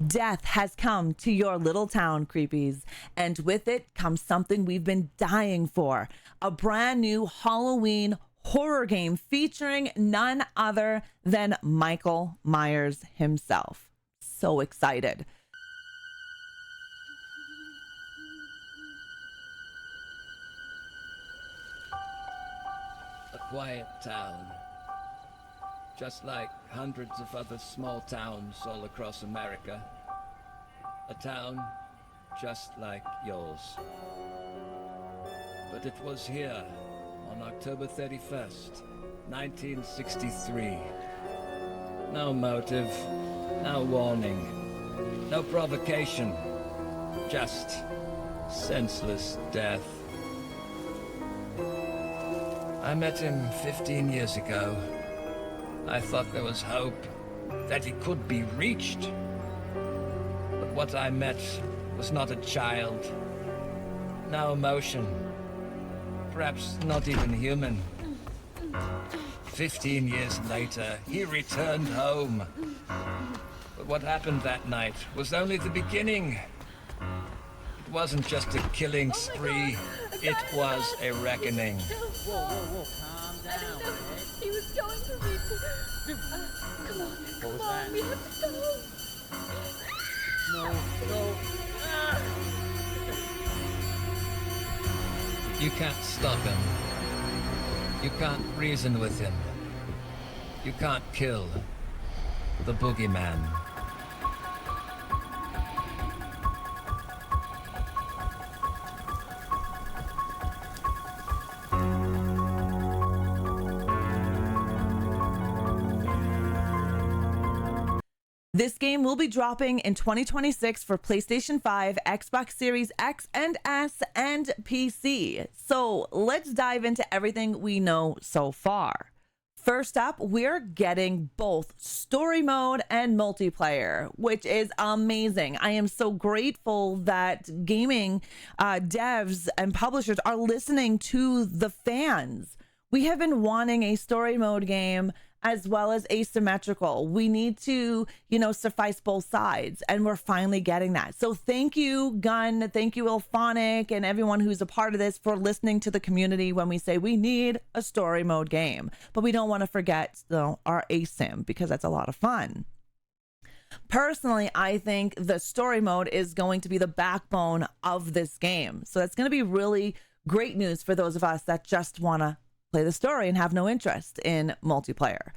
Death has come to your little town, creepies, and with it comes something we've been dying for, a brand new Halloween horror game featuring none other than Michael Myers himself. So excited. A quiet town, just like hundreds of other small towns all across America. A town just like yours. But it was here on October 31st, 1963. No motive, no warning, no provocation, just senseless death. I met him 15 years ago. I thought there was hope, that he could be reached. But what I met was not a child. No emotion. Perhaps not even human. 15 years later, he returned home. But what happened that night was only the beginning. It wasn't just a killing spree. It was a reckoning. Whoa, calm down, okay? He was going to reach it. Come on, What was that? we have to go. No. Ah! You can't stop him. You can't reason with him. You can't kill the boogeyman. This game will be dropping in 2026 for PlayStation 5, Xbox Series X and S, and PC. So let's dive into everything we know so far. First up, we're getting both story mode and multiplayer, which is amazing. I am so grateful that gaming devs and publishers are listening to the fans. We have been wanting a story mode game as well as asymmetrical. We need to, suffice both sides, and we're finally getting that. So thank you, Gun, thank you, Illfonic, and everyone who's a part of this for listening to the community when we say we need a story mode game. But we don't want to forget our asym, because that's a lot of fun. Personally, I think the story mode is going to be the backbone of this game. So that's going to be really great news for those of us that just want to play the story and have no interest in multiplayer.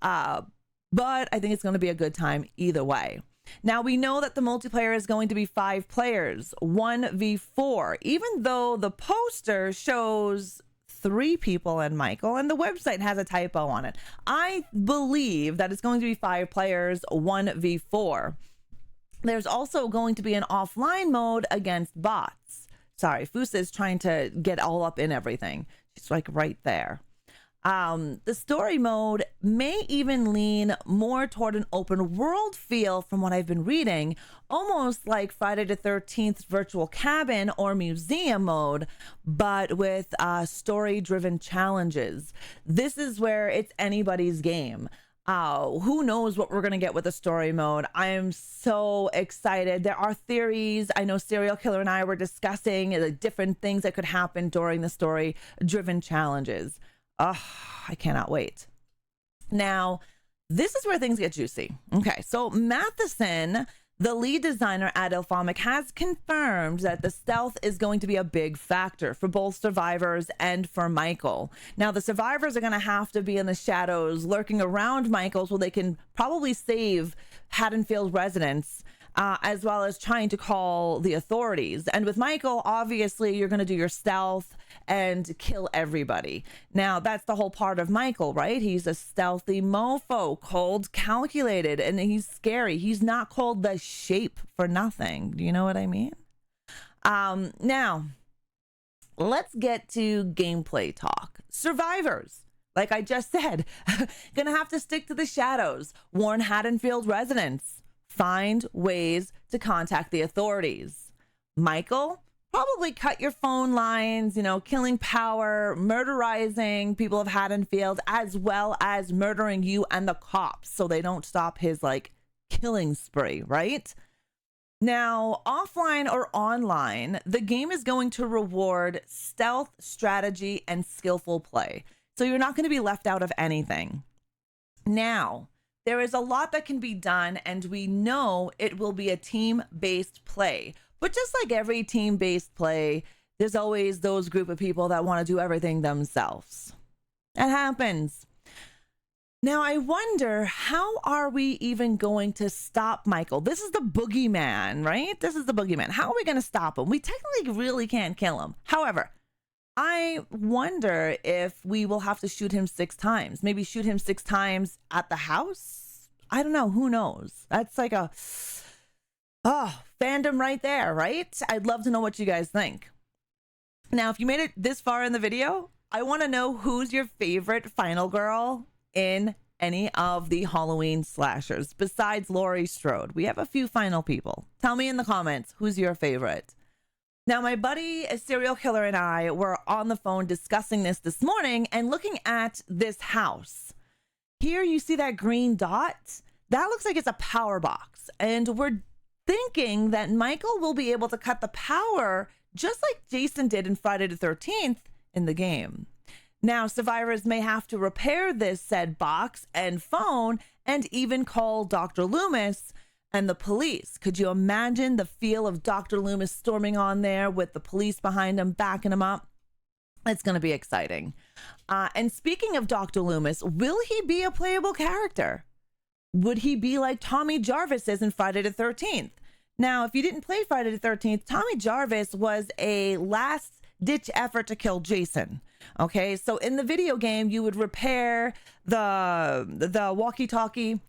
But I think it's going to be a good time either way. Now, we know that the multiplayer is going to be 5 players, 1v4, even though the poster shows 3 people and Michael, and the website has a typo on it. I believe that it's going to be 5 players, 1v4. There's also going to be an offline mode against bots. Sorry, Fusa is trying to get all up in everything. She's like right there. The story mode may even lean more toward an open world feel from what I've been reading, almost like Friday the 13th virtual cabin or museum mode, but with story-driven challenges. This is where it's anybody's game. Who knows what we're going to get with the story mode. I am so excited. There are theories. I know Serial Killer and I were discussing the different things that could happen during the story-driven challenges. I cannot wait. Now, this is where things get juicy. Okay, so Matheson, the lead designer at Illfonic, has confirmed that the stealth is going to be a big factor for both survivors and for Michael. Now, the survivors are going to have to be in the shadows, lurking around Michael so they can probably save Haddonfield residents, as well as trying to call the authorities. And with Michael, obviously, you're going to do your stealth and kill everybody. Now, that's the whole part of Michael, right? He's a stealthy mofo, cold, calculated, and he's scary. He's not called the Shape for nothing. Do you know what I mean? Now, let's get to gameplay talk. Survivors, like I just said, gonna have to stick to the shadows, warn Haddonfield residents, find ways to contact the authorities. Michael, probably cut your phone lines, killing power, murderizing people of Haddonfield, as well as murdering you and the cops so they don't stop his killing spree, right? Now, offline or online, the game is going to reward stealth, strategy, and skillful play. So you're not going to be left out of anything. Now, there is a lot that can be done, and we know it will be a team-based play. But just like every team-based play, there's always those group of people that want to do everything themselves. It happens. Now, I wonder, how are we even going to stop Michael? This is the boogeyman, right? This is the boogeyman. How are we going to stop him? We technically really can't kill him. However, I wonder if we will have to shoot him 6 times. Maybe shoot him 6 times at the house? I don't know. Who knows? That's like a fandom right there, right? I'd love to know what you guys think. Now, if you made it this far in the video, I want to know who's your favorite final girl in any of the Halloween slashers besides Laurie Strode. We have a few final people. Tell me in the comments who's your favorite. Now, my buddy, a serial killer, and I were on the phone discussing this morning and looking at this house. Here you see that green dot. That looks like it's a power box. And we're thinking that Michael will be able to cut the power just like Jason did in Friday the 13th in the game. Now, survivors may have to repair this said box and phone and even call Dr. Loomis and the police. Could you imagine the feel of Dr. Loomis storming on there with the police behind him, backing him up? It's going to be exciting. And speaking of Dr. Loomis, will he be a playable character? Would he be like Tommy Jarvis is in Friday the 13th? Now, if you didn't play Friday the 13th, Tommy Jarvis was a last-ditch effort to kill Jason. Okay, so in the video game, you would repair the walkie-talkie,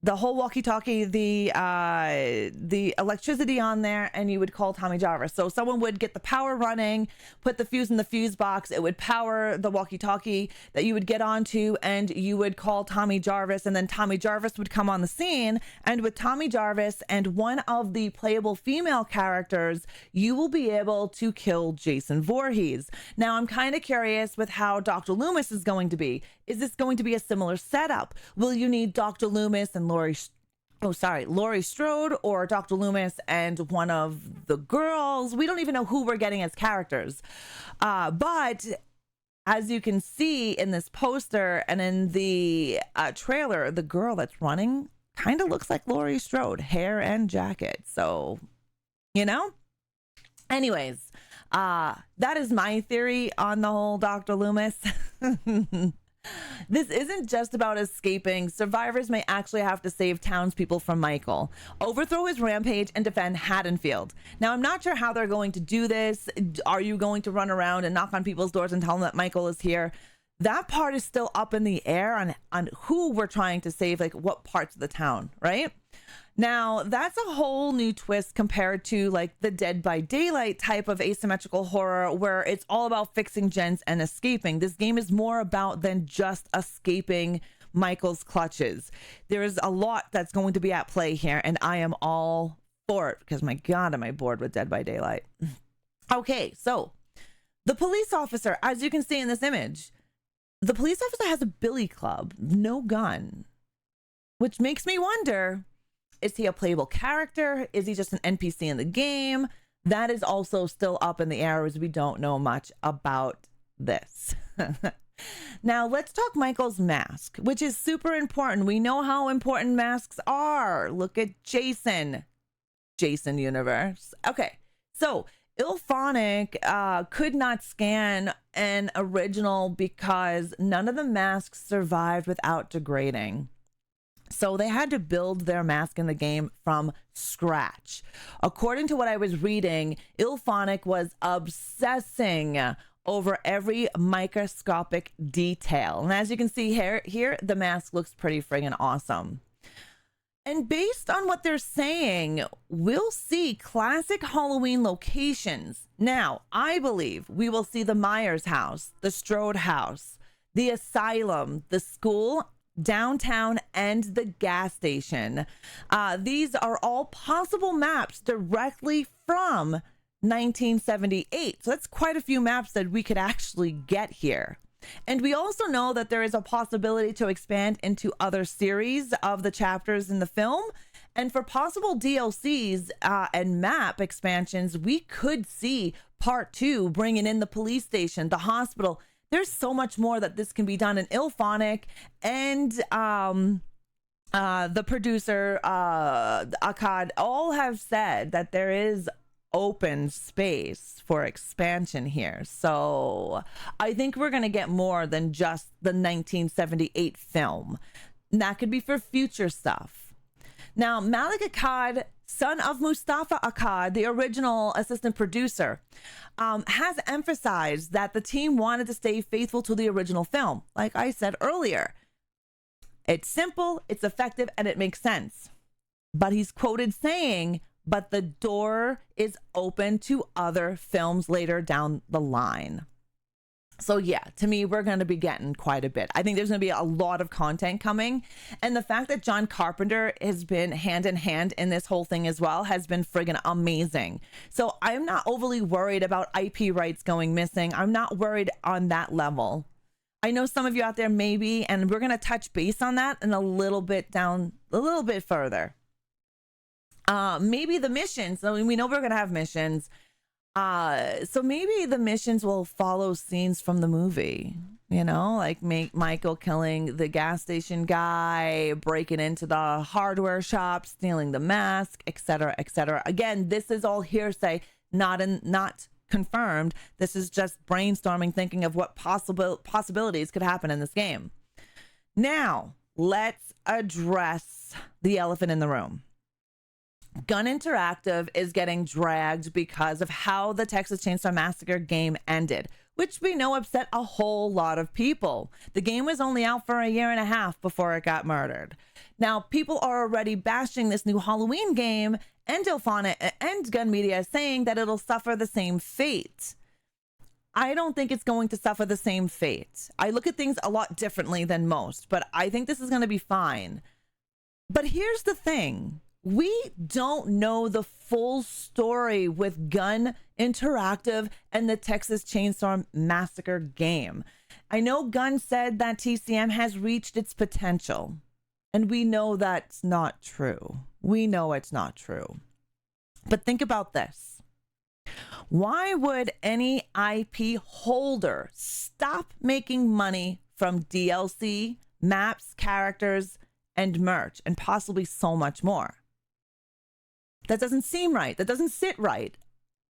the whole walkie-talkie, the electricity on there, and you would call Tommy Jarvis. So someone would get the power running, put the fuse in the fuse box, it would power the walkie-talkie that you would get onto, and you would call Tommy Jarvis, and then Tommy Jarvis would come on the scene, and with Tommy Jarvis and one of the playable female characters, you will be able to kill Jason Voorhees. Now, I'm kind of curious with how Dr. Loomis is going to be. Is this going to be a similar setup? Will you need Dr. Loomis and Laurie Strode, or Dr. Loomis and one of the girls? We don't even know who we're getting as characters. But as you can see in this poster and in the trailer, the girl that's running kind of looks like Laurie Strode, hair and jacket. So, you know? Anyways, that is my theory on the whole Dr. Loomis. This isn't just about escaping. Survivors may actually have to save townspeople from Michael, overthrow his rampage, and defend Haddonfield. Now, I'm not sure how they're going to do this. Are you going to run around and knock on people's doors and tell them that Michael is here? That part is still up in the air on who we're trying to save, like what parts of the town, right? Now, that's a whole new twist compared to like the Dead by Daylight type of asymmetrical horror where it's all about fixing gens and escaping. This game is more about than just escaping Michael's clutches. There is a lot that's going to be at play here, and I am all for it because, my God, am I bored with Dead by Daylight. Okay, so the police officer, as you can see in this image, the police officer has a billy club, no gun, which makes me wonder, is he a playable character? Is he just an NPC in the game? That is also still up in the air as we don't know much about this. Now, let's talk Michael's mask, which is super important. We know how important masks are. Look at Jason universe. Okay, so Illfonic could not scan an original because none of the masks survived without degrading. So they had to build their mask in the game from scratch. According to what I was reading, Illfonic was obsessing over every microscopic detail. And as you can see here, the mask looks pretty friggin' awesome. And based on what they're saying, we'll see classic Halloween locations. Now, I believe we will see the Myers house, the Strode house, the asylum, the school, downtown, and the gas station. These are all possible maps directly from 1978. So that's quite a few maps that we could actually get here. And we also know that there is a possibility to expand into other series of the chapters in the film. And for possible DLCs and map expansions, we could see part 2 bringing in the police station, the hospital. There's so much more that this can be done. In Illfonic and the producer, Akkad, all have said that there is open space for expansion here. So I think we're going to get more than just the 1978 film. And that could be for future stuff. Now, Malik Akkad, son of Mustafa Akkad, the original assistant producer, has emphasized that the team wanted to stay faithful to the original film. Like I said earlier, it's simple, it's effective, and it makes sense. But he's quoted saying, but the door is open to other films later down the line. So yeah, to me, we're going to be getting quite a bit. I think there's going to be a lot of content coming. And the fact that John Carpenter has been hand in hand in this whole thing as well has been friggin' amazing. So I'm not overly worried about IP rights going missing. I'm not worried on that level. I know some of you out there may be, and we're going to touch base on that in a little bit further. Maybe the missions. I mean, we know we're going to have missions. So maybe the missions will follow scenes from the movie, you know, like Michael killing the gas station guy, breaking into the hardware shop, stealing the mask, etc., etc. Again, this is all hearsay, not confirmed. This is just brainstorming, thinking of what possibilities could happen in this game. Now, let's address the elephant in the room. Gun Interactive is getting dragged because of how the Texas Chainsaw Massacre game ended, which we know upset a whole lot of people. The game was only out for a year and a half before it got murdered. Now, people are already bashing this new Halloween game, and Illfonic and Gun Media saying that it'll suffer the same fate. I don't think it's going to suffer the same fate. I look at things a lot differently than most, but I think this is going to be fine. But here's the thing. We don't know the full story with Gun Interactive and the Texas Chainsaw Massacre game. I know Gun said that TCM has reached its potential, and we know that's not true. We know it's not true. But think about this. Why would any IP holder stop making money from DLC, maps, characters, and merch, and possibly so much more? That doesn't seem right. That doesn't sit right.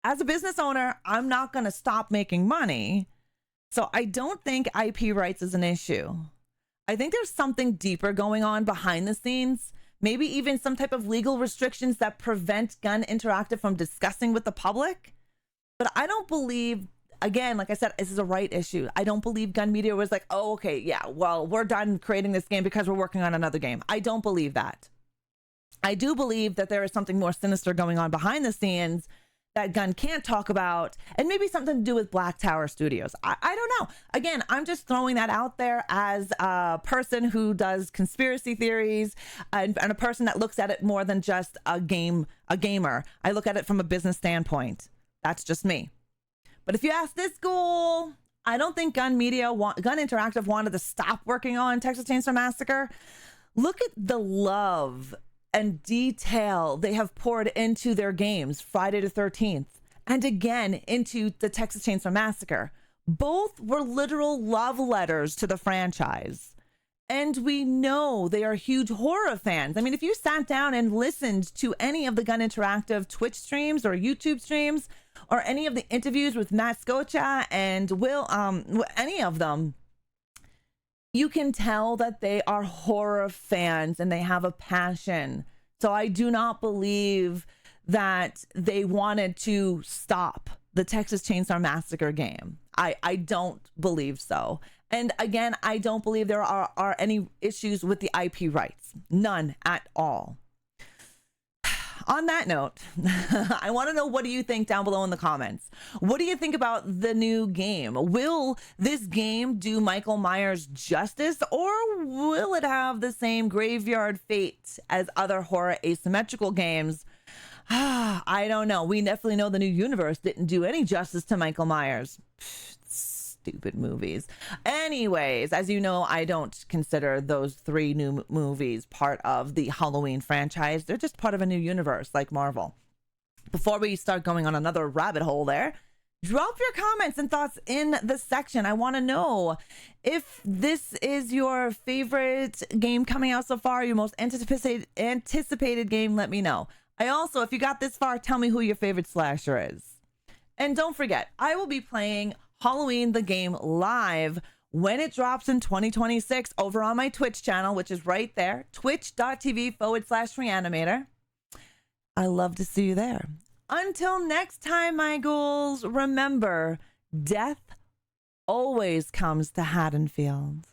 As a business owner, I'm not going to stop making money. So I don't think IP rights is an issue. I think there's something deeper going on behind the scenes. Maybe even some type of legal restrictions that prevent Gun Interactive from discussing with the public. But I don't believe, again, like I said, this is a right issue. I don't believe Gun Media was like, oh, okay, yeah, well, we're done creating this game because we're working on another game. I don't believe that. I do believe that there is something more sinister going on behind the scenes that Gun can't talk about, and maybe something to do with Black Tower Studios. I don't know. Again, I'm just throwing that out there as a person who does conspiracy theories and a person that looks at it more than just a gamer. I look at it from a business standpoint. That's just me. But if you ask this school, I don't think Gun Interactive wanted to stop working on Texas Chainsaw Massacre. Look at the love and detail they have poured into their games, Friday the 13th, and again into the Texas Chainsaw Massacre. Both were literal love letters to the franchise. And we know they are huge horror fans. I mean, if you sat down and listened to any of the Gun Interactive Twitch streams or YouTube streams, or any of the interviews with Matt Scotia and Will, any of them, you can tell that they are horror fans and they have a passion. So I do not believe that they wanted to stop the Texas Chainsaw Massacre game. I don't believe so. And again, I don't believe there are any issues with the IP rights. None at all. On that note, I want to know, what do you think down below in the comments? What do you think about the new game? Will this game do Michael Myers justice, or will it have the same graveyard fate as other horror asymmetrical games? I don't know. We definitely know the new universe didn't do any justice to Michael Myers. Stupid movies. Anyways, as you know, I don't consider those 3 new movies part of the Halloween franchise. They're just part of a new universe like Marvel. Before we start going on another rabbit hole there, drop your comments and thoughts in the section. I want to know if this is your favorite game coming out so far, your most anticipated game. Let me know. I also, if you got this far, tell me who your favorite slasher is. And don't forget, I will be playing Halloween the game live when it drops in 2026 over on my Twitch channel, which is right there, twitch.tv/ReAnimateHer. I love to see you there. Until next time, my ghouls, remember, death always comes to Haddonfield.